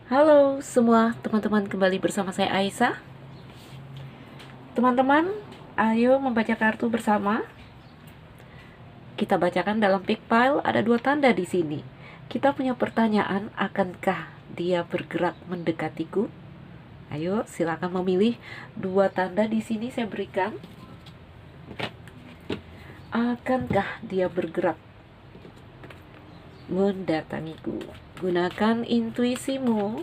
Halo semua teman-teman, kembali bersama saya Aisyah. Teman-teman, ayo membaca kartu bersama. Kita bacakan dalam pick pile, ada 2 tanda di sini. Kita punya pertanyaan, akankah dia bergerak mendekatiku? Ayo, silakan memilih 2 tanda di sini saya berikan. Akankah dia bergerak mendatangiku? Gunakan intuisimu,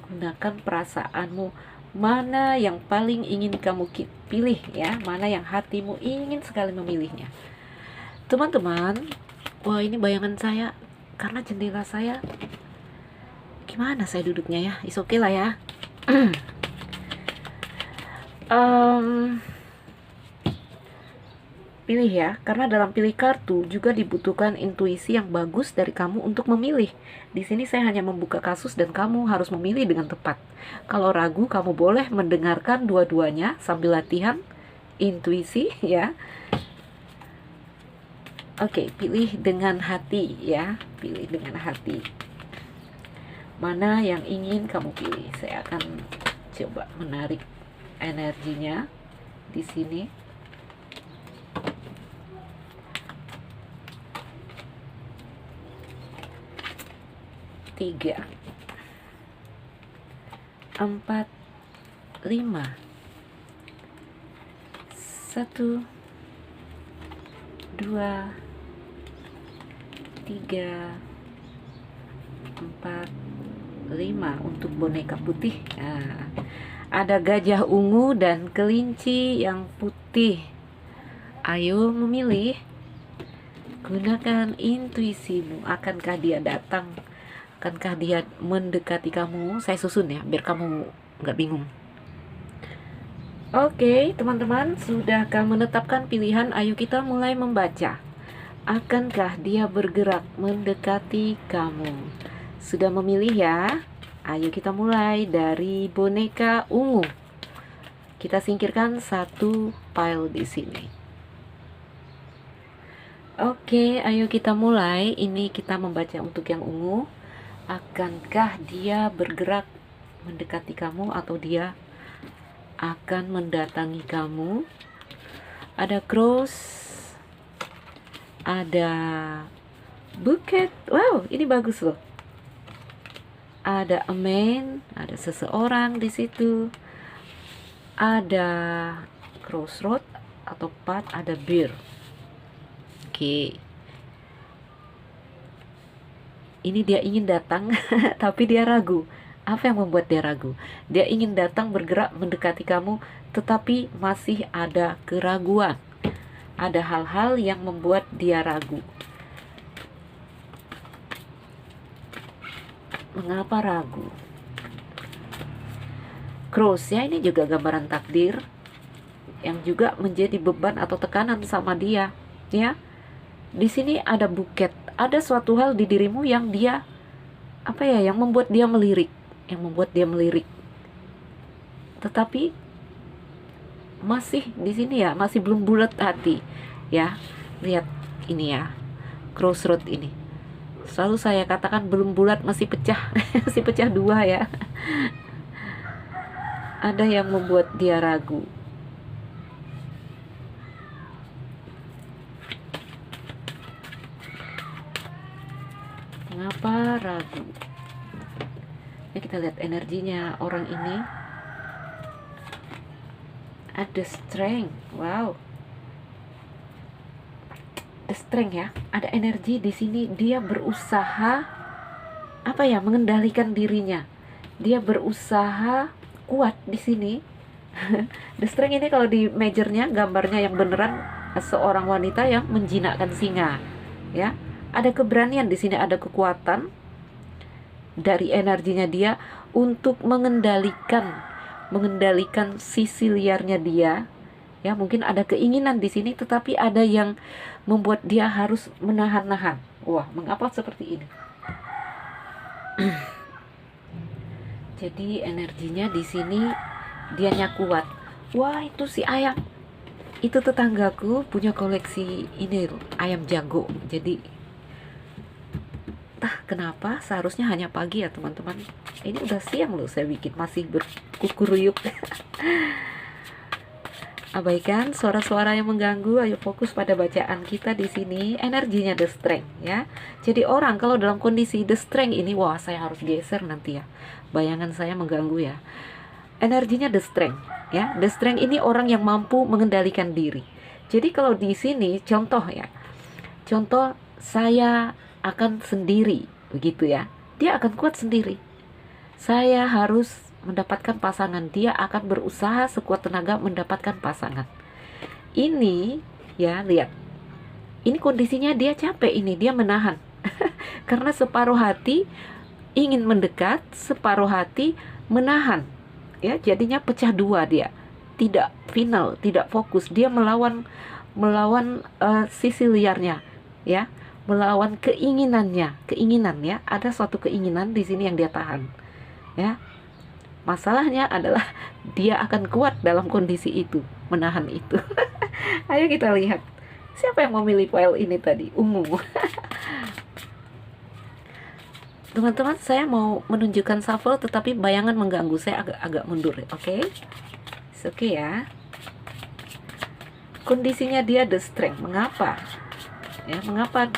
gunakan perasaanmu. Mana yang paling ingin kamu pilih ya, mana yang hatimu ingin sekali memilihnya. Teman-teman, wah ini bayangan saya karena jendela saya. Gimana saya duduknya ya? Is okay lah ya. Pilih ya, karena dalam pilih kartu juga dibutuhkan intuisi yang bagus dari kamu untuk memilih. Di sini saya hanya membuka kasus dan kamu harus memilih dengan tepat. Kalau ragu, kamu boleh mendengarkan dua-duanya sambil latihan intuisi ya. Oke, pilih dengan hati ya, pilih dengan hati. Mana yang ingin kamu pilih? Saya akan coba menarik energinya di sini. Tiga, 4, 5, 1, 2, 3, 4, 5 untuk boneka putih. Nah, ada gajah ungu dan kelinci yang putih. Ayo memilih. Gunakan intuisimu. Akankah dia datang? Akankah dia mendekati kamu? Saya susun ya, biar kamu nggak bingung. Oke, teman-teman, sudahkah menetapkan pilihan? Ayo kita mulai membaca. Akankah dia bergerak mendekati kamu? Sudah memilih ya? Ayo kita mulai dari boneka ungu. Kita singkirkan 1 pile di sini. Oke, ayo kita mulai. Ini kita membaca untuk yang ungu. Akankah dia bergerak mendekati kamu atau dia akan mendatangi kamu? Ada cross, ada buket. Wow, ini bagus loh. Ada a man, ada seseorang di situ. Ada crossroad atau path, ada beer. Oke. Ini dia ingin datang tapi dia ragu. Apa yang membuat dia ragu? Dia ingin datang bergerak mendekati kamu, tetapi masih ada keraguan. Ada hal-hal yang membuat dia ragu. Mengapa ragu? Cross ya, ini juga gambaran takdir yang juga menjadi beban atau tekanan sama dia, ya. Di sini ada buket, ada suatu hal di dirimu yang dia yang membuat dia melirik, Tetapi masih di sini ya, masih belum bulat hati, ya. Lihat ini ya, crossroad ini. Selalu saya katakan belum bulat, masih pecah, masih pecah 2 ya. Ada yang membuat dia ragu. Mengapa ragu? Ya, kita lihat energinya orang ini. Ada strength. Wow. The strength ya. Ada energi di sini, dia berusaha mengendalikan dirinya. Dia berusaha kuat di sini. The strength ini kalau di majornya, gambarnya yang beneran seorang wanita yang menjinakkan singa, ya. Ada keberanian di sini, ada kekuatan dari energinya dia untuk mengendalikan sisi liarnya dia, ya. Mungkin ada keinginan di sini, tetapi ada yang membuat dia harus menahan-nahan. Wah, mengapa seperti ini? Jadi energinya di sini dianya kuat. Wah, itu si ayam. Itu tetanggaku punya koleksi ini ayam jago. Jadi Kenapa? Seharusnya hanya pagi ya teman-teman. Ini udah siang loh saya bikin, masih berkukuruyuk. Abaikan suara-suara yang mengganggu. Ayo fokus pada bacaan kita di sini. Energinya the strength ya. Jadi orang kalau dalam kondisi the strength ini, wah saya harus geser nanti ya. Bayangan saya mengganggu ya. Energinya the strength ya. The strength ini orang yang mampu mengendalikan diri. Jadi kalau di sini contoh ya. Contoh saya akan sendiri begitu ya. Dia akan kuat sendiri. Saya harus mendapatkan pasangan, dia akan berusaha sekuat tenaga mendapatkan pasangan. Ini ya, lihat. Ini kondisinya dia capek ini, dia menahan. Karena separuh hati ingin mendekat, separuh hati menahan. Ya, jadinya pecah dua dia. Tidak final, tidak fokus. Dia melawan sisi liarnya, ya. Melawan keinginan ya. Ada suatu keinginan di sini yang dia tahan. Ya. Masalahnya adalah dia akan kuat dalam kondisi itu, menahan itu. Ayo kita lihat. Siapa yang memilih file ini tadi? Ungu. Teman-teman, saya mau menunjukkan shuffle tetapi bayangan mengganggu. Saya agak mundur, oke? Oke ya. Kondisinya dia the strength. Mengapa? Ya, mengapa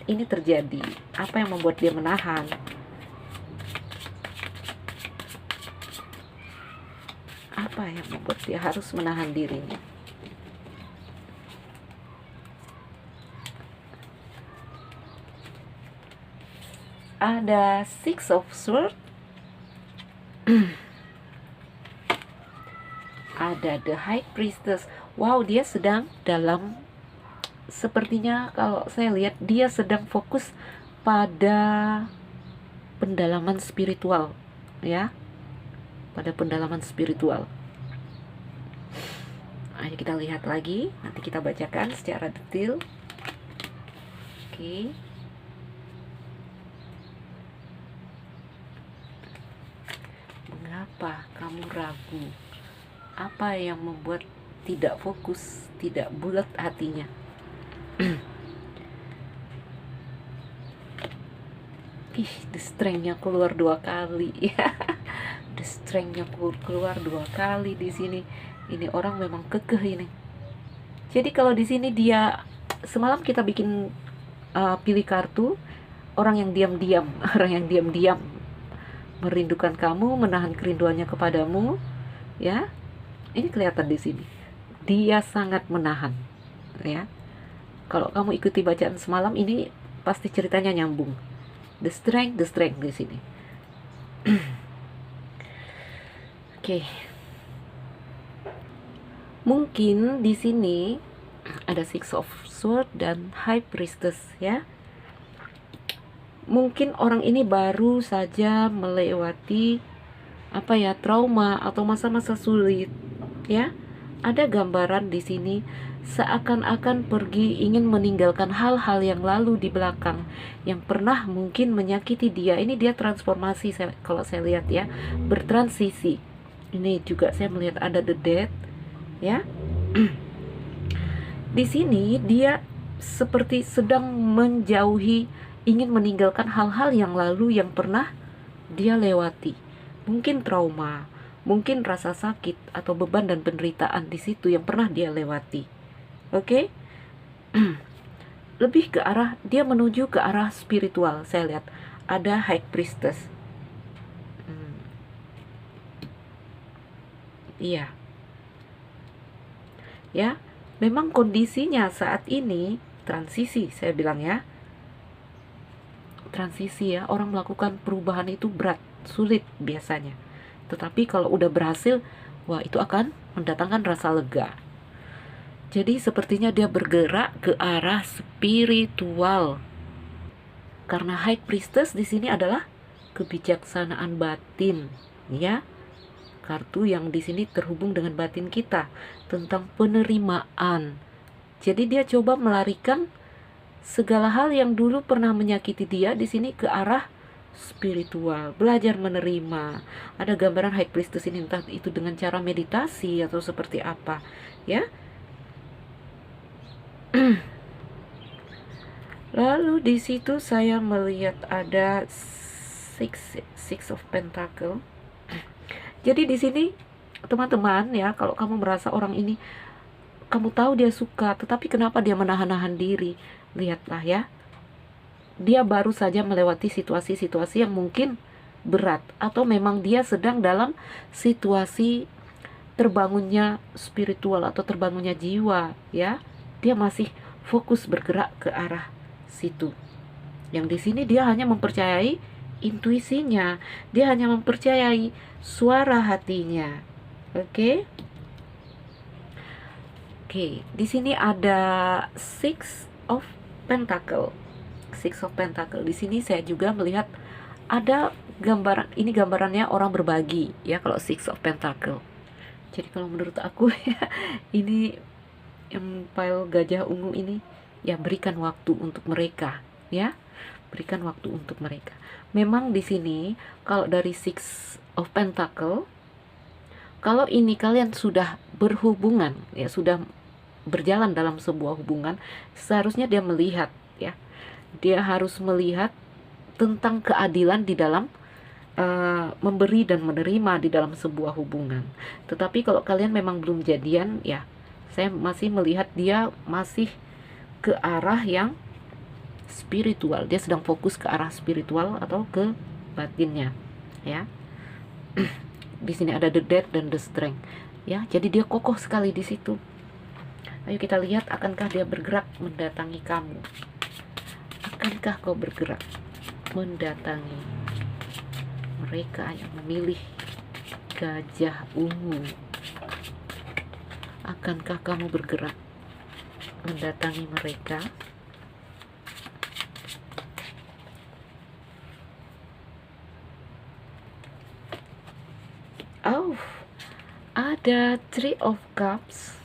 ini terjadi? Apa yang membuat dia menahan? Apa yang membuat dia harus menahan dirinya? Ada Six of Swords. Ada The High Priestess. Wow, dia sedang dalam, sepertinya kalau saya lihat dia sedang fokus pada pendalaman spiritual, ya, pada pendalaman spiritual. Ayo kita lihat lagi, nanti kita bacakan secara detail. Oke. Mengapa kamu ragu? Apa yang membuat tidak fokus, tidak bulat hatinya? Ih, the strength-nya keluar 2 kali. The strength-nya keluar 2 kali di sini. Ini orang memang kekeh ini. Jadi kalau di sini dia, semalam kita bikin pilih kartu orang yang diam-diam, orang yang diam-diam merindukan kamu, menahan kerinduannya kepadamu, ya. Ini kelihatan di sini. Dia sangat menahan, ya. Kalau kamu ikuti bacaan semalam ini pasti ceritanya nyambung. The strength di sini. Oke. Mungkin di sini ada Six of Swords dan High Priestess, ya. Mungkin orang ini baru saja melewati trauma atau masa-masa sulit, ya. Ada gambaran di sini seakan-akan pergi ingin meninggalkan hal-hal yang lalu di belakang yang pernah mungkin menyakiti dia. Ini dia transformasi, kalau saya lihat ya, bertransisi. Ini juga saya melihat ada the death, ya. Di sini dia seperti sedang menjauhi, ingin meninggalkan hal-hal yang lalu yang pernah dia lewati. Mungkin trauma, mungkin rasa sakit atau beban dan penderitaan di situ yang pernah dia lewati. Oke? Lebih ke arah, dia menuju ke arah spiritual. Saya lihat ada High Priestess. Iya. Ya, memang kondisinya saat ini transisi, saya bilang ya. Transisi ya, orang melakukan perubahan itu berat, sulit biasanya. Tetapi kalau udah berhasil, wah itu akan mendatangkan rasa lega. Jadi sepertinya dia bergerak ke arah spiritual. Karena High Priestess di sini adalah kebijaksanaan batin, ya. Kartu yang di sini terhubung dengan batin kita, tentang penerimaan. Jadi dia coba melarikan segala hal yang dulu pernah menyakiti dia di sini ke arah spiritual, belajar menerima. Ada gambaran High Priestess ini, entah itu dengan cara meditasi atau seperti apa, ya. Lalu di situ saya melihat ada six of pentacle. Jadi di sini teman-teman ya, kalau kamu merasa orang ini, kamu tahu dia suka, tetapi kenapa dia menahan-nahan diri? Lihatlah ya, dia baru saja melewati situasi-situasi yang mungkin berat, atau memang dia sedang dalam situasi terbangunnya spiritual atau terbangunnya jiwa ya. Dia masih fokus bergerak ke arah situ. Yang di sini dia hanya mempercayai intuisinya, dia hanya mempercayai suara hatinya. Oke. Oke, di sini ada Six of Pentacle. Six of Pentacle. Di sini saya juga melihat ada gambaran, ini gambarannya orang berbagi ya kalau Six of Pentacle. Jadi kalau menurut aku ya, ini yang pile gajah ungu ini ya, berikan waktu untuk mereka ya, berikan waktu untuk mereka. Memang di sini kalau dari Six of Pentacle, kalau ini kalian sudah berhubungan ya, sudah berjalan dalam sebuah hubungan, seharusnya dia melihat ya, dia harus melihat tentang keadilan di dalam memberi dan menerima di dalam sebuah hubungan. Tetapi kalau kalian memang belum jadian ya, saya masih melihat dia masih ke arah yang spiritual. Dia sedang fokus ke arah spiritual atau ke batinnya ya. Di sini ada the death dan the strength ya. Jadi dia kokoh sekali di situ. Ayo kita lihat, akankah dia bergerak mendatangi kamu? Akankah kau bergerak mendatangi mereka yang memilih gajah ungu? Akankah kamu bergerak mendatangi mereka? Oh, ada Three of Cups.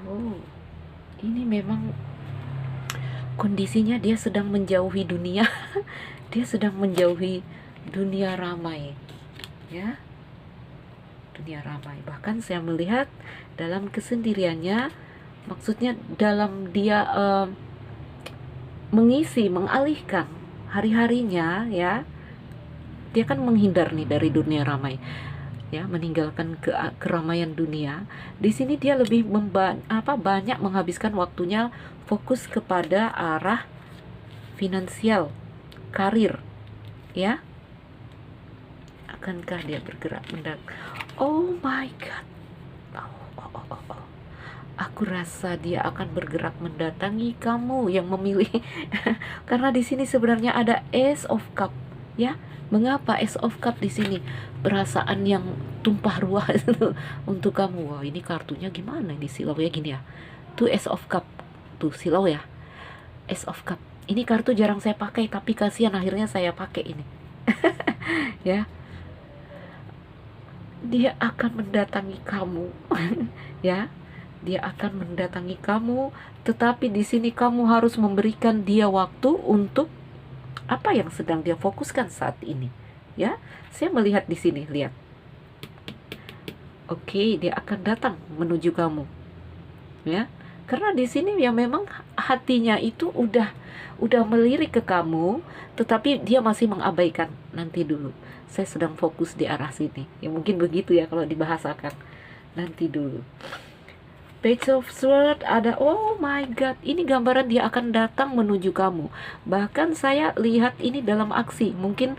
Oh, ini memang kondisinya dia sedang menjauhi dunia. Dia sedang menjauhi dunia ramai ya, dunia ramai. Bahkan saya melihat dalam kesendiriannya, maksudnya dalam dia mengisi, mengalihkan hari-harinya ya, dia kan menghindar nih dari dunia ramai ya, meninggalkan keramaian dunia. Di sini dia lebih banyak menghabiskan waktunya fokus kepada arah finansial, karir ya. Akankah dia bergerak oh my god, aku rasa dia akan bergerak mendatangi kamu yang memilih. Karena di sini sebenarnya ada Ace of Cup ya. Mengapa Ace of Cup di sini? Perasaan yang tumpah ruah untuk kamu. Wah, ini kartunya gimana ini, silau ya gini ya. Tuh Ace of Cup, tuh silau ya. Ace of Cup. Ini kartu jarang saya pakai, tapi kasihan akhirnya saya pakai ini. Ya. Dia akan mendatangi kamu. Ya. Dia akan mendatangi kamu, tetapi di sini kamu harus memberikan dia waktu untuk apa yang sedang dia fokuskan saat ini. Ya, saya melihat di sini, lihat. Oke, dia akan datang menuju kamu. Ya. Karena di sini ya memang hatinya itu udah melirik ke kamu, tetapi dia masih mengabaikan. Nanti dulu, saya sedang fokus di arah sini. Ya mungkin begitu ya kalau dibahasakan. Nanti dulu. Page of Swords ada, oh my god, ini gambaran dia akan datang menuju kamu. Bahkan saya lihat ini dalam aksi. Mungkin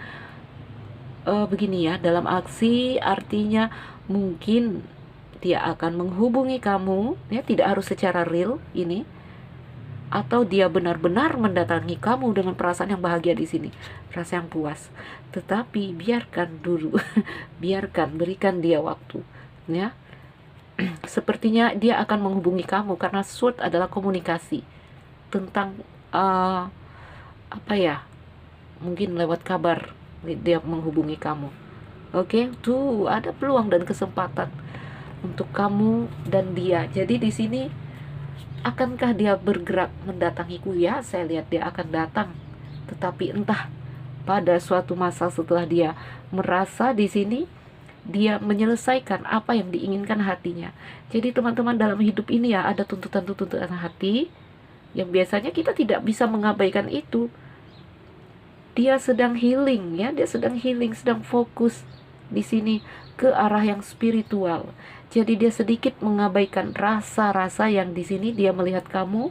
begini ya, dalam aksi artinya mungkin dia akan menghubungi kamu ya, tidak harus secara real ini, atau dia benar-benar mendatangi kamu dengan perasaan yang bahagia di sini, rasa yang puas. Tetapi biarkan dulu, berikan dia waktu ya. Sepertinya dia akan menghubungi kamu karena sword adalah komunikasi tentang apa ya, mungkin lewat kabar dia menghubungi kamu. Oke, tuh ada peluang dan kesempatan untuk kamu dan dia. Jadi di sini akankah dia bergerak mendatangiku? Ya, saya lihat dia akan datang. Tetapi entah pada suatu masa setelah dia merasa di sini dia menyelesaikan apa yang diinginkan hatinya. Jadi teman-teman, dalam hidup ini ya ada tuntutan-tuntutan hati yang biasanya kita tidak bisa mengabaikan itu. Dia sedang healing ya, dia sedang healing, sedang fokus di sini ke arah yang spiritual. Jadi dia sedikit mengabaikan rasa-rasa yang di sini dia melihat kamu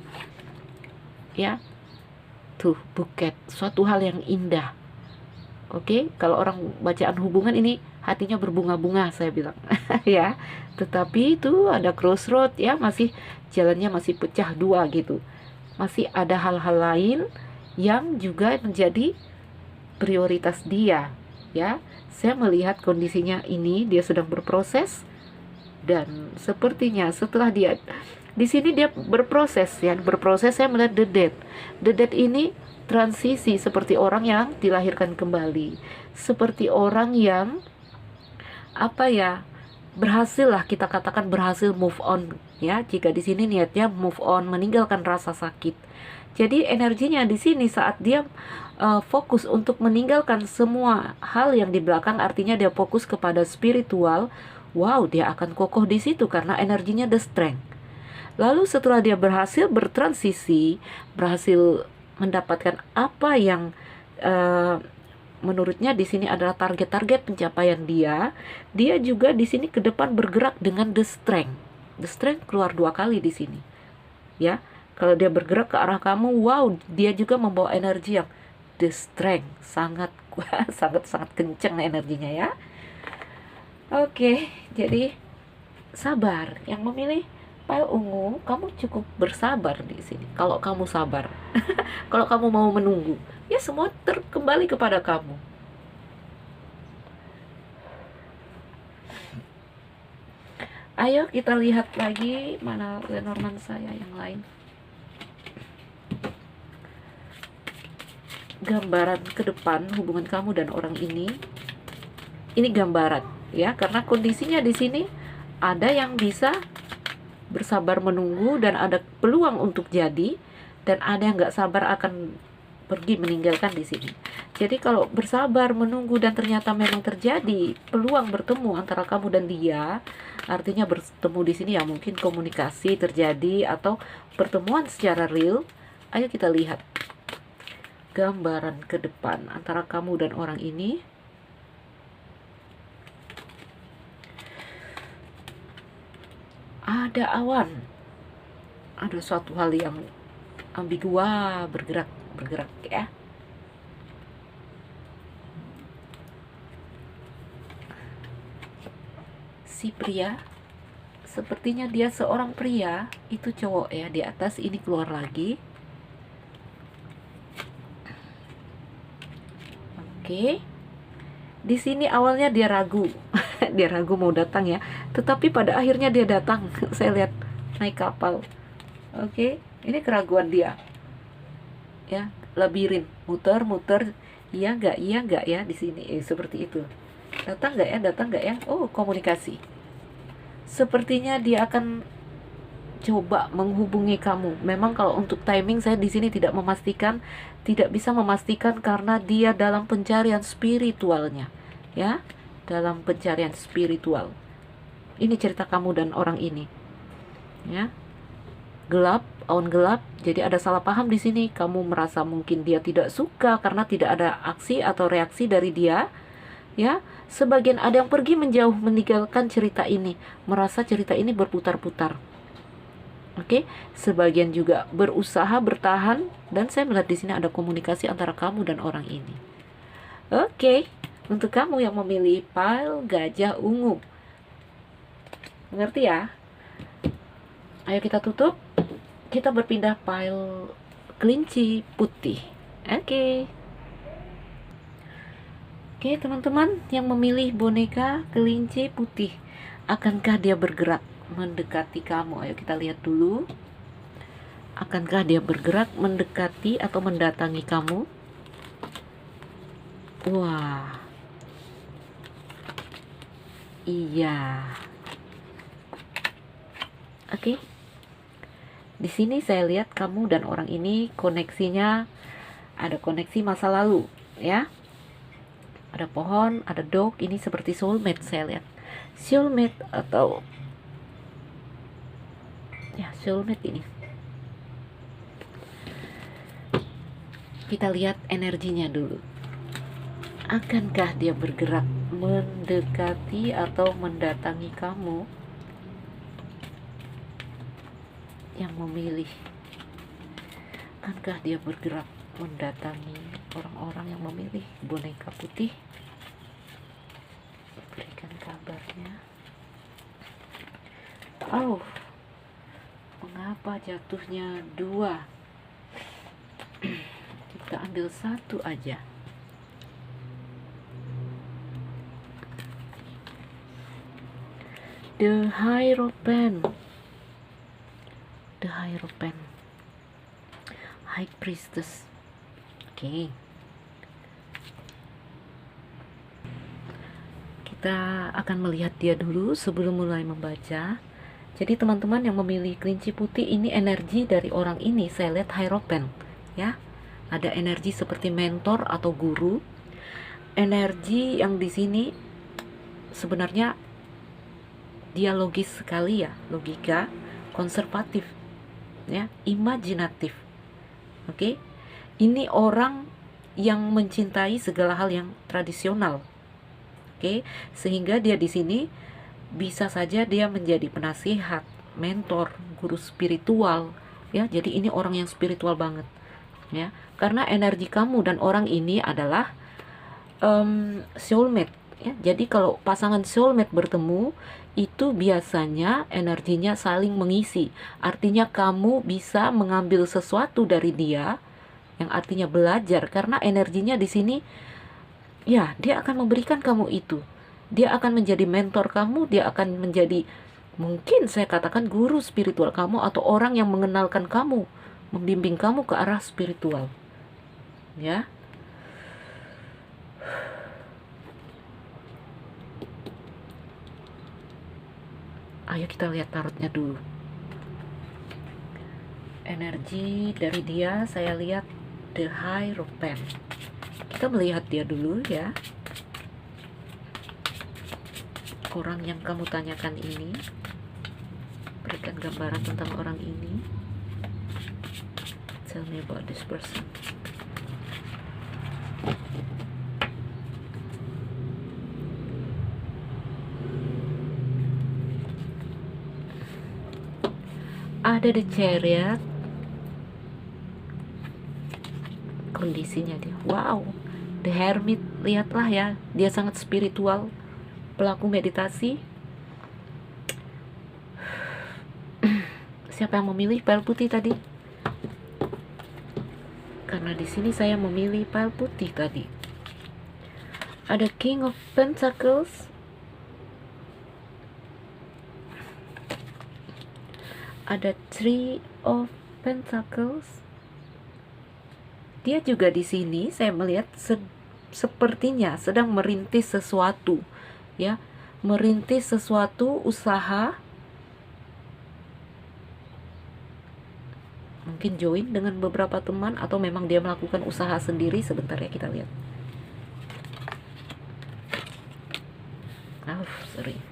ya. Tuh, buket, suatu hal yang indah. Oke, kalau orang bacaan hubungan ini hatinya berbunga-bunga saya bilang ya. Tetapi itu ada crossroad ya, masih jalannya masih pecah dua gitu. Masih ada hal-hal lain yang juga menjadi prioritas dia ya. Saya melihat kondisinya ini dia sedang berproses, dan sepertinya setelah dia di sini dia berproses ya, berproses. Saya melihat the death. The death ini transisi seperti orang yang dilahirkan kembali, seperti orang yang apa ya, berhasil lah, kita katakan berhasil move on ya. Jika di sini niatnya move on, meninggalkan rasa sakit. Jadi energinya di sini saat dia fokus untuk meninggalkan semua hal yang di belakang, artinya dia fokus kepada spiritual. Wow, dia akan kokoh di situ karena energinya the strength. Lalu setelah dia berhasil bertransisi, berhasil mendapatkan apa yang menurutnya di sini adalah target-target pencapaian dia, dia juga di sini ke depan bergerak dengan the strength. The strength keluar 2 kali di sini. Ya, kalau dia bergerak ke arah kamu, wow, dia juga membawa energi yang the strength, sangat kuat, sangat kencang energinya ya. Oke, jadi sabar. Yang memilih pile ungu, kamu cukup bersabar di sini. Kalau kamu sabar, kalau kamu mau menunggu, ya semua kembali kepada kamu. Ayo kita lihat lagi mana Lenormand saya yang lain. Gambaran ke depan hubungan kamu dan orang ini. Ini gambaran ya, karena kondisinya di sini ada yang bisa bersabar menunggu dan ada peluang untuk jadi, dan ada yang nggak sabar akan pergi meninggalkan di sini. Jadi kalau bersabar menunggu dan ternyata memang terjadi peluang bertemu antara kamu dan dia, artinya bertemu di sini ya mungkin komunikasi terjadi atau pertemuan secara real. Ayo kita lihat gambaran ke depan antara kamu dan orang ini. Ada awan, ada suatu hal yang ambigua bergerak ya. Si pria, sepertinya dia seorang pria, itu cowok ya, di atas ini keluar lagi. Oke. Di sini awalnya dia ragu. Dia ragu mau datang ya, tetapi pada akhirnya dia datang. Saya lihat naik kapal. Oke, ini keraguan dia ya, labirin, muter iya nggak ya di sini seperti itu. Datang nggak ya, oh komunikasi. Sepertinya dia akan coba menghubungi kamu. Memang kalau untuk timing saya di sini tidak bisa memastikan karena dia dalam pencarian spiritualnya ya, dalam pencarian spiritual. Ini cerita kamu dan orang ini ya. Gelap, awan gelap. Jadi ada salah paham di sini. Kamu merasa mungkin dia tidak suka karena tidak ada aksi atau reaksi dari dia ya. Sebagian ada yang pergi menjauh meninggalkan cerita ini, merasa cerita ini berputar-putar. Oke, sebagian juga berusaha bertahan, dan saya melihat di sini ada komunikasi antara kamu dan orang ini. Oke, untuk kamu yang memilih pile gajah ungu, mengerti ya? Ayo kita tutup. Kita berpindah pile kelinci putih. Oke, teman-teman yang memilih boneka kelinci putih, akankah dia bergerak mendekati kamu? Ayo kita lihat dulu. Akankah dia bergerak mendekati atau mendatangi kamu? Wah, iya. Oke. Di sini saya lihat kamu dan orang ini koneksinya ada koneksi masa lalu, ya. Ada pohon, ada dog, ini seperti soulmate saya lihat. Soulmate atau ya soulmate ini. Kita lihat energinya dulu. Akankah dia bergerak mendekati atau mendatangi kamu yang memilih? Akankah dia bergerak mendatangi orang-orang yang memilih boneka putih? Berikan kabarnya. Oh, mengapa jatuhnya 2? Kita ambil 1 aja. The Hierophant. The Hierophant. High Priestess. Oke. Kita akan melihat dia dulu sebelum mulai membaca. Jadi teman-teman yang memilih kelinci putih, ini energi dari orang ini. Saya lihat Hierophant, ya. Ada energi seperti mentor atau guru. Energi yang di sini sebenarnya dia logis sekali ya, logika, konservatif, ya, imajinatif. Oke. Ini orang yang mencintai segala hal yang tradisional. Oke, sehingga dia di sini bisa saja dia menjadi penasihat, mentor, guru spiritual, ya. Jadi ini orang yang spiritual banget, ya. Karena energi kamu dan orang ini adalah soulmate, ya. Jadi kalau pasangan soulmate bertemu, itu biasanya energinya saling mengisi. Artinya kamu bisa mengambil sesuatu dari dia, yang artinya belajar, karena energinya di sini ya, dia akan memberikan kamu itu. Dia akan menjadi mentor kamu, dia akan menjadi, mungkin saya katakan, guru spiritual kamu, atau orang yang mengenalkan kamu, membimbing kamu ke arah spiritual. Ya. Ayo kita lihat tarotnya dulu. Energi dari dia saya lihat The Hierophant. Kita melihat dia dulu, ya. Orang yang kamu tanyakan ini, berikan gambaran tentang orang ini. Tell me about this person. Ada The Chariot. Kondisinya dia, wow. The Hermit, lihatlah ya, dia sangat spiritual, pelaku meditasi. Siapa yang memilih pil putih tadi? Karena di sini saya memilih pil putih tadi. Ada King of Pentacles. Ada Three of Pentacles. Dia juga di sini saya melihat sepertinya sedang merintis sesuatu, ya, merintis sesuatu usaha, mungkin join dengan beberapa teman, atau memang dia melakukan usaha sendiri. Sebentar ya, kita lihat. Sorry.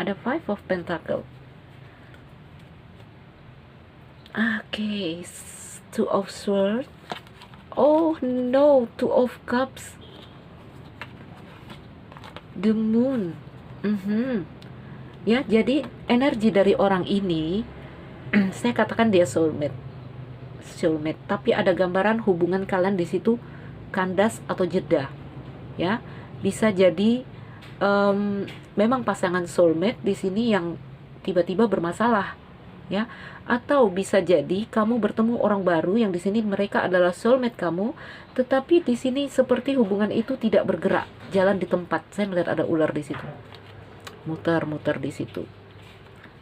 Ada Five of Pentacles. Okay, Two of Swords. Oh no, Two of Cups. The Moon. Ya, jadi energi dari orang ini saya katakan dia soulmate. Tapi ada gambaran hubungan kalian di situ kandas atau jeda. Ya, bisa jadi memang pasangan soulmate di sini yang tiba-tiba bermasalah, ya. Atau bisa jadi kamu bertemu orang baru yang di sini mereka adalah soulmate kamu, tetapi di sini seperti hubungan itu tidak bergerak, jalan di tempat. Saya melihat ada ular di situ, muter-muter di situ.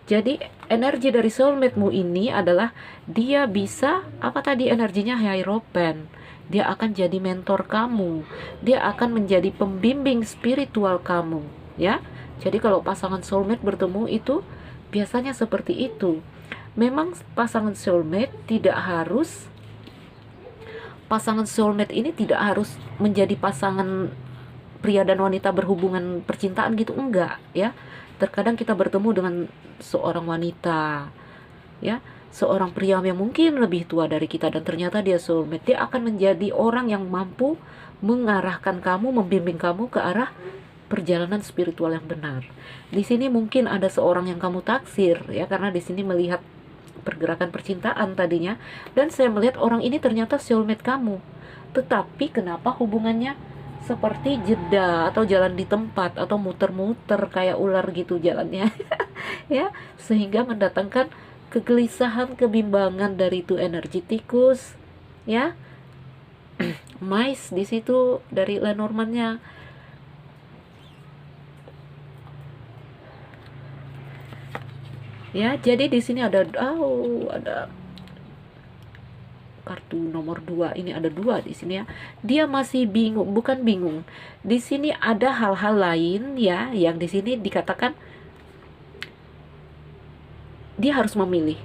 Jadi energi dari soulmate-mu ini adalah dia bisa, apa tadi energinya, Hierophant. Dia akan jadi mentor kamu, dia akan menjadi pembimbing spiritual kamu, ya. Jadi kalau pasangan soulmate bertemu itu biasanya seperti itu. Memang pasangan soulmate ini tidak harus menjadi pasangan pria dan wanita berhubungan percintaan gitu, enggak ya. Terkadang kita bertemu dengan seorang wanita, ya, seorang pria yang mungkin lebih tua dari kita, dan ternyata dia soulmate. Dia akan menjadi orang yang mampu mengarahkan kamu, membimbing kamu ke arah perjalanan spiritual yang benar. Di sini mungkin ada seorang yang kamu taksir ya, karena di sini melihat pergerakan percintaan tadinya, dan saya melihat orang ini ternyata soulmate kamu. Tetapi kenapa hubungannya seperti jeda atau jalan di tempat atau muter-muter kayak ular gitu jalannya ya, sehingga mendatangkan kegelisahan, kebimbangan dari itu energi tikus ya. Mais di situ dari Lenormandnya. Ya, jadi di sini ada ada kartu nomor 2. Ini ada 2 di sini ya. Dia masih bingung, bukan bingung. Di sini ada hal-hal lain ya, yang di sini dikatakan dia harus memilih.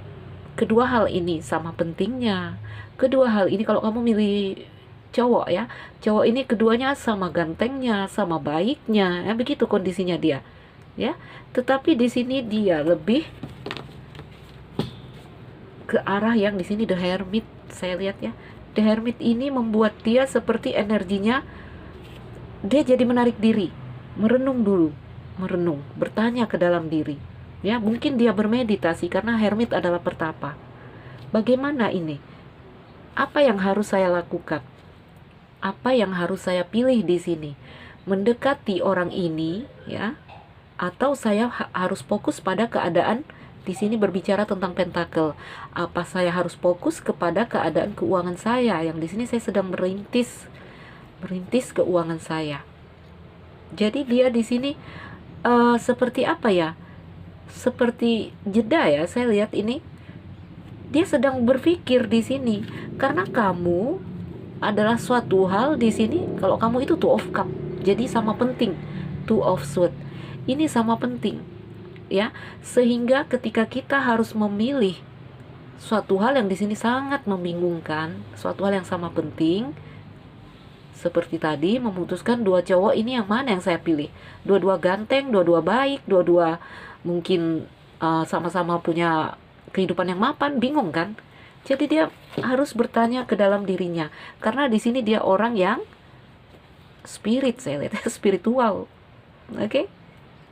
Kedua hal ini sama pentingnya. Kedua hal ini, kalau kamu milih cowok ya, cowok ini keduanya sama gantengnya, sama baiknya, ya begitu kondisinya dia. Ya, tetapi di sini dia lebih ke arah yang di sini The Hermit. Saya lihat ya, The Hermit ini membuat dia seperti energinya, dia jadi menarik diri, merenung dulu, merenung, bertanya ke dalam diri. Ya, mungkin dia bermeditasi karena Hermit adalah pertapa. Bagaimana ini? Apa yang harus saya lakukan? Apa yang harus saya pilih di sini? Mendekati orang ini, ya, atau saya harus fokus pada keadaan? Di sini berbicara tentang pentakel. Apa saya harus fokus kepada keadaan keuangan saya? Yang di sini saya sedang merintis keuangan saya. Jadi dia di sini seperti apa ya? Seperti jeda ya. Saya lihat ini dia sedang berpikir di sini, karena kamu adalah suatu hal di sini. Kalau kamu itu Two of Cup, jadi sama penting. Two of Swords ini sama penting. Ya, sehingga ketika kita harus memilih suatu hal yang di sini sangat membingungkan, suatu hal yang sama penting, seperti tadi memutuskan 2 cowok ini yang mana yang saya pilih. Dua-dua ganteng, dua-dua baik, dua-dua mungkin sama-sama punya kehidupan yang mapan, bingung kan? Jadi dia harus bertanya ke dalam dirinya, karena di sini dia orang yang spirit, saya lihat spiritual. Oke?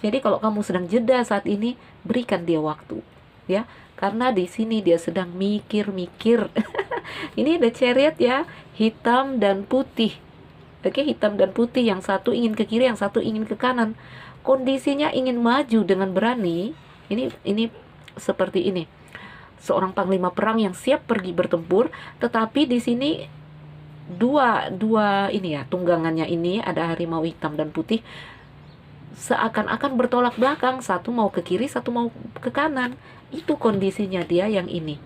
Jadi kalau kamu sedang jeda saat ini, berikan dia waktu, ya. Karena di sini dia sedang mikir-mikir. Ini ada Chariot ya, hitam dan putih. Oke, hitam dan putih, yang satu ingin ke kiri, yang satu ingin ke kanan. Kondisinya ingin maju dengan berani. Ini seperti ini. Seorang panglima perang yang siap pergi bertempur, tetapi di sini dua ini ya, tunggangannya ini ada harimau hitam dan putih, seakan-akan bertolak belakang, satu mau ke kiri, satu mau ke kanan. Itu kondisinya dia yang ini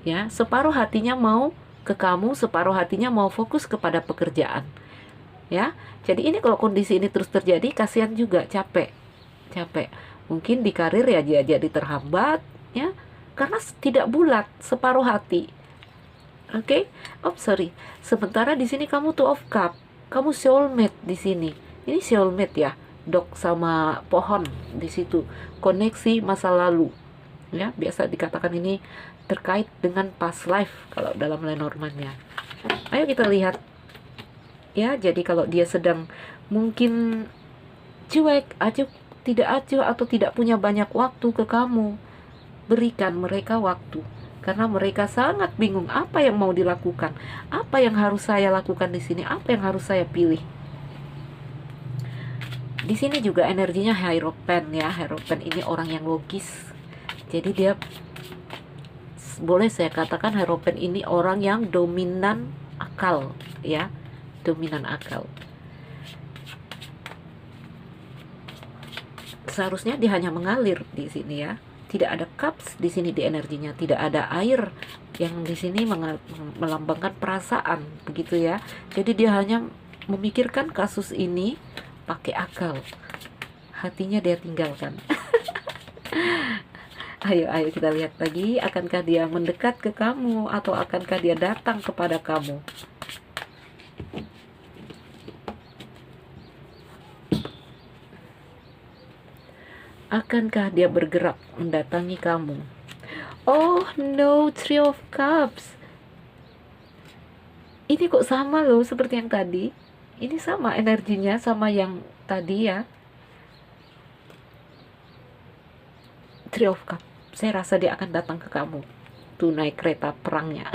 ya, separuh hatinya mau ke kamu, separuh hatinya mau fokus kepada pekerjaan ya. Jadi ini kalau kondisi ini terus terjadi, kasihan juga, capek mungkin di karir ya dia jadi terhambat ya, karena tidak bulat, separuh hati. Oke. Sorry, sementara di sini kamu Two of Cup, kamu soulmate di sini. Ini soulmate ya, dok sama pohon di situ, koneksi masa lalu ya, biasa dikatakan ini terkait dengan past life kalau dalam Lenormandnya. Ayo kita lihat ya. Jadi kalau dia sedang mungkin cuek, tidak acuh atau tidak punya banyak waktu ke kamu, berikan mereka waktu, karena mereka sangat bingung apa yang mau dilakukan, apa yang harus saya lakukan di sini, apa yang harus saya pilih. Di sini juga energinya Hierophant ya. Hierophant ini orang yang logis. Jadi dia, boleh saya katakan Hierophant ini orang yang dominan akal ya, dominan akal. Seharusnya dia hanya mengalir di sini ya. Tidak ada cups di sini di energinya, tidak ada air yang di sini melambangkan perasaan begitu ya. Jadi dia hanya memikirkan kasus ini pakai akal, hatinya dia tinggalkan. Ayo kita lihat lagi, akankah dia mendekat ke kamu atau akankah dia datang kepada kamu? Akankah dia bergerak mendatangi kamu? Oh no, Three of Cups. Ini kok sama loh seperti yang tadi. Ini sama energinya sama yang tadi ya. Three of Cups. Saya rasa dia akan datang ke kamu. Tuh naik kereta perangnya.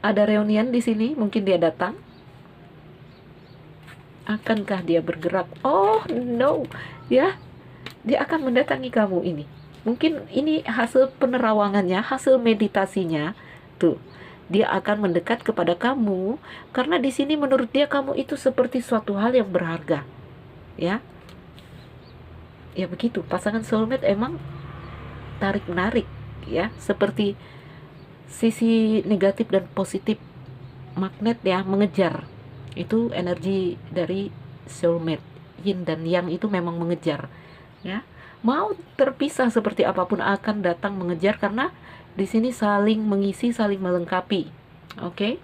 Ada reunian di sini, mungkin dia datang. Akankah dia bergerak? Oh no, ya, dia akan mendatangi kamu ini. Mungkin ini hasil penerawangannya, hasil meditasinya. Tuh, dia akan mendekat kepada kamu karena di sini menurut dia kamu itu seperti suatu hal yang berharga. Ya. Ya begitu, pasangan soulmate emang tarik menarik ya, seperti sisi negatif dan positif magnet ya, mengejar. Itu energi dari soulmate. Yin dan yang itu memang mengejar ya. Mau terpisah seperti apapun akan datang mengejar karena di sini saling mengisi, saling melengkapi. Oke.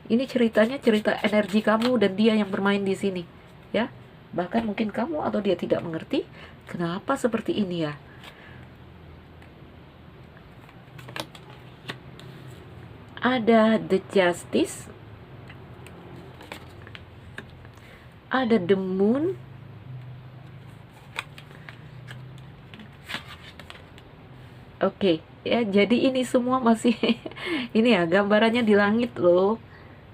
Ini ceritanya cerita energi kamu dan dia yang bermain di sini ya. Bahkan mungkin kamu atau dia tidak mengerti kenapa seperti ini ya. Ada the justice, ada the moon, oke ya. Jadi ini semua masih ini ya gambarannya di langit loh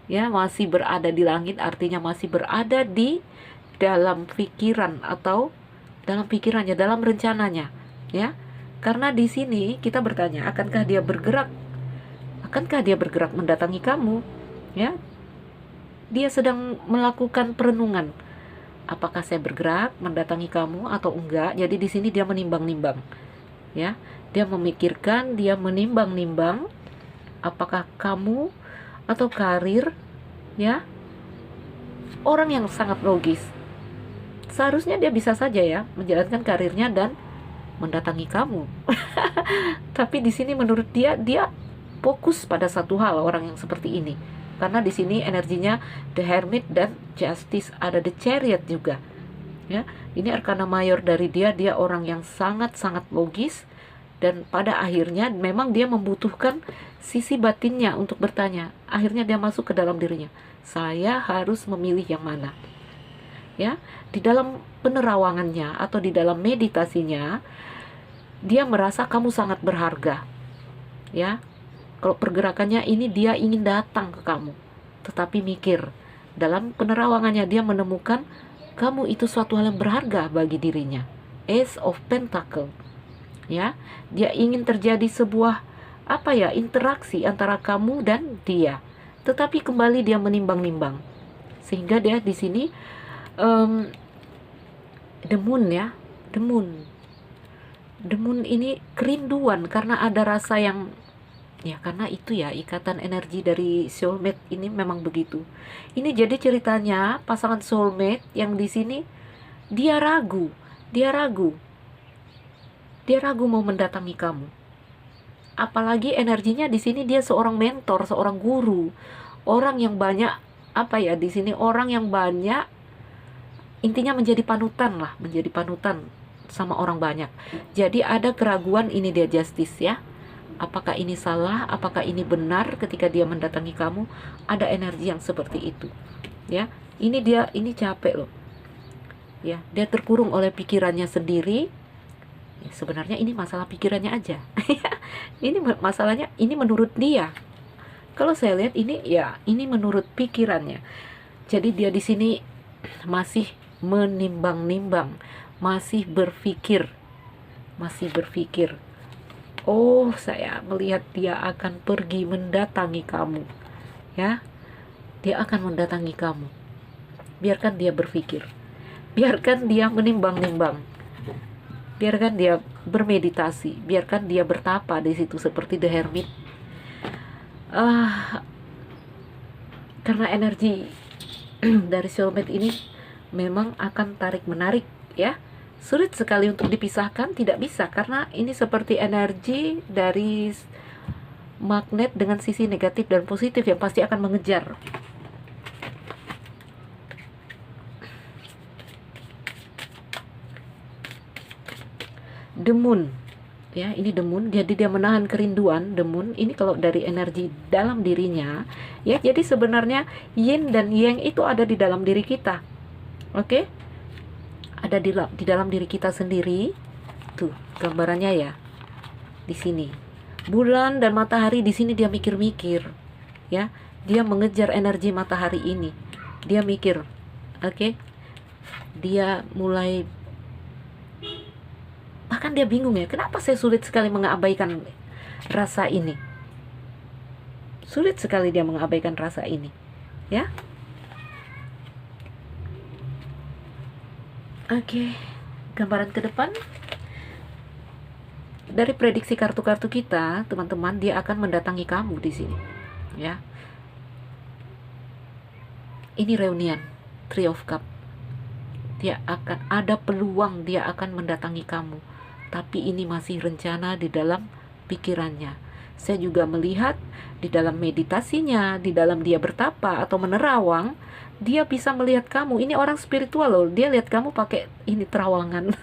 ya, masih berada di langit artinya masih berada di dalam pikiran atau dalam pikirannya, dalam rencananya ya. Karena di sini kita bertanya, akankah dia bergerak? Akankah dia bergerak mendatangi kamu? Ya, dia sedang melakukan perenungan. Apakah saya bergerak mendatangi kamu atau enggak? Jadi di sini dia menimbang-nimbang. Ya, dia memikirkan, dia menimbang-nimbang apakah kamu atau karir ya. Orang yang sangat logis. Seharusnya dia bisa saja ya menjalankan karirnya dan mendatangi kamu. Tapi di sini menurut dia fokus pada satu hal, orang yang seperti ini. Karena di sini energinya the hermit dan justice, ada the chariot juga. Ya, ini arkana mayor dari dia orang yang sangat-sangat logis dan pada akhirnya memang dia membutuhkan sisi batinnya untuk bertanya. Akhirnya dia masuk ke dalam dirinya. Saya harus memilih yang mana. Ya, di dalam penerawangannya atau di dalam meditasinya dia merasa kamu sangat berharga. Ya. Kalau pergerakannya ini dia ingin datang ke kamu, tetapi mikir dalam penerawangannya dia menemukan kamu itu suatu hal yang berharga bagi dirinya. Ace of Pentacle. Ya, dia ingin terjadi sebuah interaksi antara kamu dan dia. Tetapi kembali dia menimbang-nimbang. Sehingga dia di sini the moon ya, the moon. The moon ini kerinduan karena ada rasa yang ya, karena itu ya ikatan energi dari soulmate ini memang begitu. Ini jadi ceritanya pasangan soulmate yang di sini dia ragu mau mendatangi kamu. Apalagi energinya di sini dia seorang mentor, seorang guru, orang yang banyak di sini orang yang banyak intinya menjadi panutan sama orang banyak. Jadi ada keraguan ini dia justice ya. Apakah ini salah? Apakah ini benar ketika dia mendatangi kamu? Ada energi yang seperti itu. Ya, ini capek loh. Ya, dia terkurung oleh pikirannya sendiri. Ya, sebenarnya ini masalah pikirannya aja. Ini masalahnya ini menurut dia. Kalau saya lihat ini menurut pikirannya. Jadi dia di sini masih menimbang-nimbang, masih berpikir. Oh, saya melihat dia akan pergi mendatangi kamu. Ya, dia akan mendatangi kamu. Biarkan dia berpikir. Biarkan dia menimbang-nimbang. Biarkan dia bermeditasi. Biarkan dia bertapa di situ seperti the hermit. Karena energi dari soulmate ini memang akan tarik-menarik ya. Sulit sekali untuk dipisahkan, tidak bisa karena ini seperti energi dari magnet dengan sisi negatif dan positif yang pasti akan mengejar. demun. Ya, ini demun, jadi dia menahan kerinduan. Demun ini kalau dari energi dalam dirinya, ya. Jadi sebenarnya yin dan yang itu ada di dalam diri kita. Oke? Ada di dalam diri kita sendiri. Tuh, gambarannya ya. Di sini. Bulan dan matahari di sini dia mikir-mikir. Ya, dia mengejar energi matahari ini. Dia mikir. Oke? Dia mulai, bahkan dia bingung ya, kenapa saya sulit sekali mengabaikan rasa ini. Sulit sekali dia mengabaikan rasa ini. Ya. Oke. Gambaran ke depan. Dari prediksi kartu-kartu kita, teman-teman, dia akan mendatangi kamu di sini. Ya. Ini reunian, Three of Cup. Dia akan ada peluang, dia akan mendatangi kamu. Tapi ini masih rencana di dalam pikirannya. Saya juga melihat di dalam meditasinya, di dalam dia bertapa atau menerawang, dia bisa melihat kamu. Ini orang spiritual loh. Dia lihat kamu pakai ini terawangan.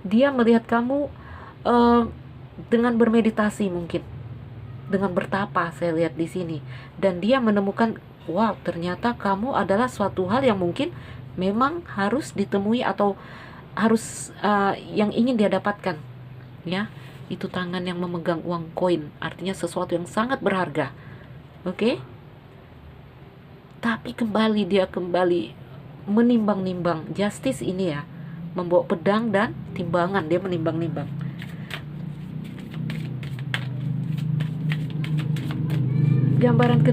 Dia melihat kamu dengan bermeditasi mungkin, dengan bertapa. Saya lihat di sini, dan dia menemukan, wow, ternyata kamu adalah suatu hal yang mungkin memang harus ditemui atau harus yang ingin dia dapatkan. Ya, itu tangan yang memegang uang koin, artinya sesuatu yang sangat berharga. Oke? Tapi dia kembali menimbang-nimbang. Justice ini ya, membawa pedang dan timbangan, dia menimbang-nimbang. Gambaran ke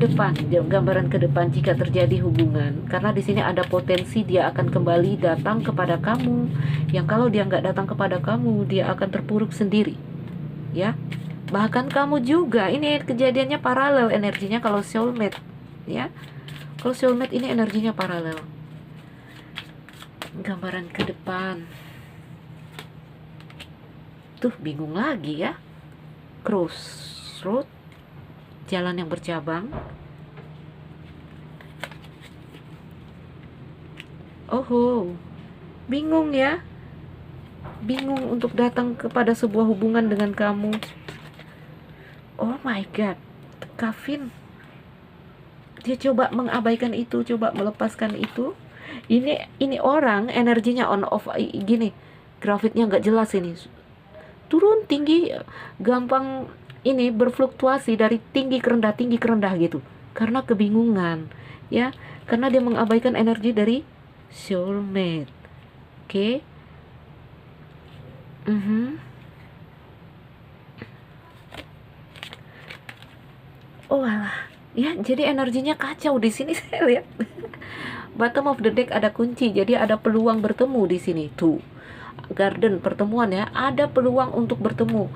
depan jika terjadi hubungan, karena di sini ada potensi dia akan kembali datang kepada kamu. Yang kalau dia nggak datang kepada kamu, dia akan terpuruk sendiri. Ya, bahkan kamu juga. Ini kejadiannya paralel energinya kalau soulmate. Ya, kalau soulmate ini energinya paralel. Gambaran ke depan. Tuh, bingung lagi ya. Crossroad, jalan yang bercabang. Oh, bingung ya. Bingung untuk datang kepada sebuah hubungan dengan kamu. Oh my god, Kavin. Dia coba mengabaikan itu, coba melepaskan itu. Ini orang energinya on off gini. Grafiknya nggak jelas ini. Turun tinggi, gampang ini berfluktuasi dari tinggi ke rendah gitu, karena kebingungan, ya, karena dia mengabaikan energi dari soulmate. Oke. Oh alah, ya, jadi energinya kacau di sini. Saya lihat bottom of the deck ada kunci, jadi ada peluang bertemu di sini. Tuh, garden, pertemuan ya, ada peluang untuk bertemu.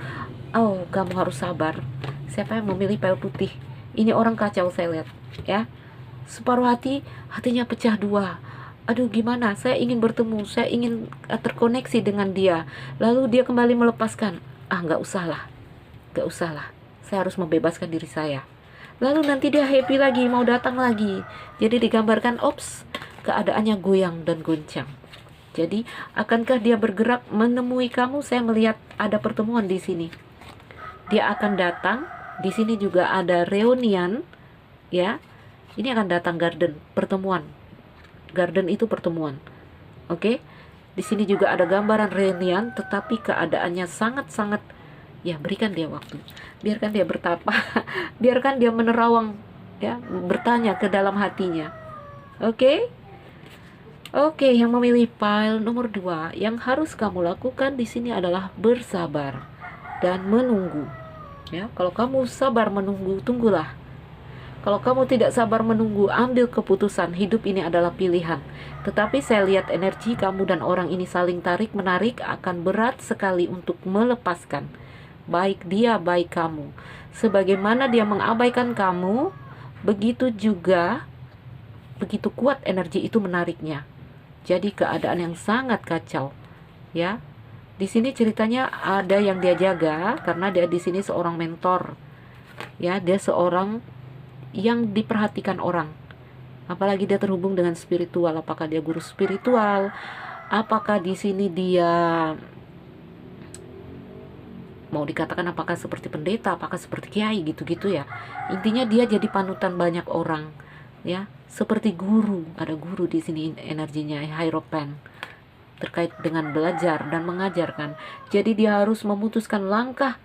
Oh, kamu harus sabar. Siapa yang memilih pel putih? Ini orang kacau saya lihat, ya. Separuh hatinya pecah dua. Aduh, gimana? Saya ingin bertemu, saya ingin terkoneksi dengan dia. Lalu dia kembali melepaskan. Nggak usah lah. Saya harus membebaskan diri saya. Lalu nanti dia happy lagi, mau datang lagi. Jadi digambarkan, ops, keadaannya goyang dan goncang. Jadi, akankah dia bergerak menemui kamu? Saya melihat ada pertemuan di sini. Dia akan datang. Di sini juga ada reunian, ya. Ini akan datang garden, pertemuan. Garden itu pertemuan. Oke. Di sini juga ada gambaran reunian, tetapi keadaannya sangat-sangat, ya, berikan dia waktu. Biarkan dia bertapa. Biarkan dia menerawang, ya, bertanya ke dalam hatinya. Oke. Oke, yang memilih pile nomor 2, yang harus kamu lakukan di sini adalah bersabar dan menunggu. Ya, kalau kamu sabar menunggu, tunggulah. Kalau kamu tidak sabar menunggu, ambil keputusan. Hidup ini adalah pilihan. Tetapi saya lihat energi kamu dan orang ini saling tarik-menarik, akan berat sekali untuk melepaskan. Baik dia, baik kamu. Sebagaimana dia mengabaikan kamu, begitu juga, begitu kuat energi itu menariknya. Jadi keadaan yang sangat kacau, ya. Di sini ceritanya ada yang dia jaga, karena dia di sini seorang mentor, ya. Dia seorang yang diperhatikan orang. Apalagi dia terhubung dengan spiritual. Apakah dia guru spiritual? Apakah di sini dia mau dikatakan apakah seperti pendeta, apakah seperti kiai gitu-gitu ya. Intinya dia jadi panutan banyak orang ya, seperti guru. Ada guru di sini energinya Hierophant terkait dengan belajar dan mengajarkan. Jadi dia harus memutuskan langkah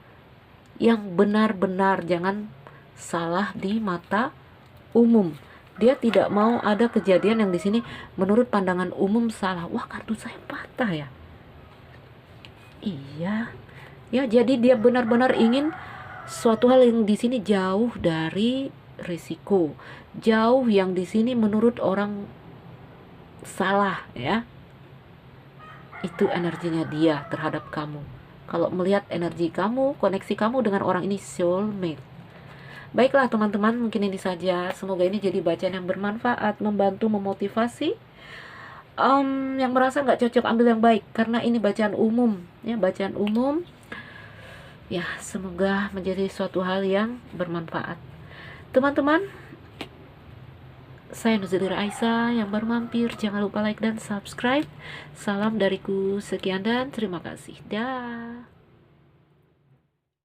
yang benar-benar, jangan salah di mata umum. Dia tidak mau ada kejadian yang di sini menurut pandangan umum salah. Wah, kartu saya patah ya. Iya. Ya, jadi dia benar-benar ingin suatu hal yang di sini jauh dari risiko. Jauh yang di sini menurut orang salah ya. Itu energinya dia terhadap kamu. Kalau melihat energi kamu, koneksi kamu dengan orang ini soulmate. Baiklah teman-teman, mungkin ini saja. Semoga ini jadi bacaan yang bermanfaat, membantu, memotivasi. Yang merasa nggak cocok ambil yang baik, karena ini bacaan umum ya, bacaan umum ya. Semoga menjadi suatu hal yang bermanfaat teman-teman. Saya Nuzulira Aisyah yang baru mampir, jangan lupa like dan subscribe. Salam dariku, sekian dan terima kasih. Dah.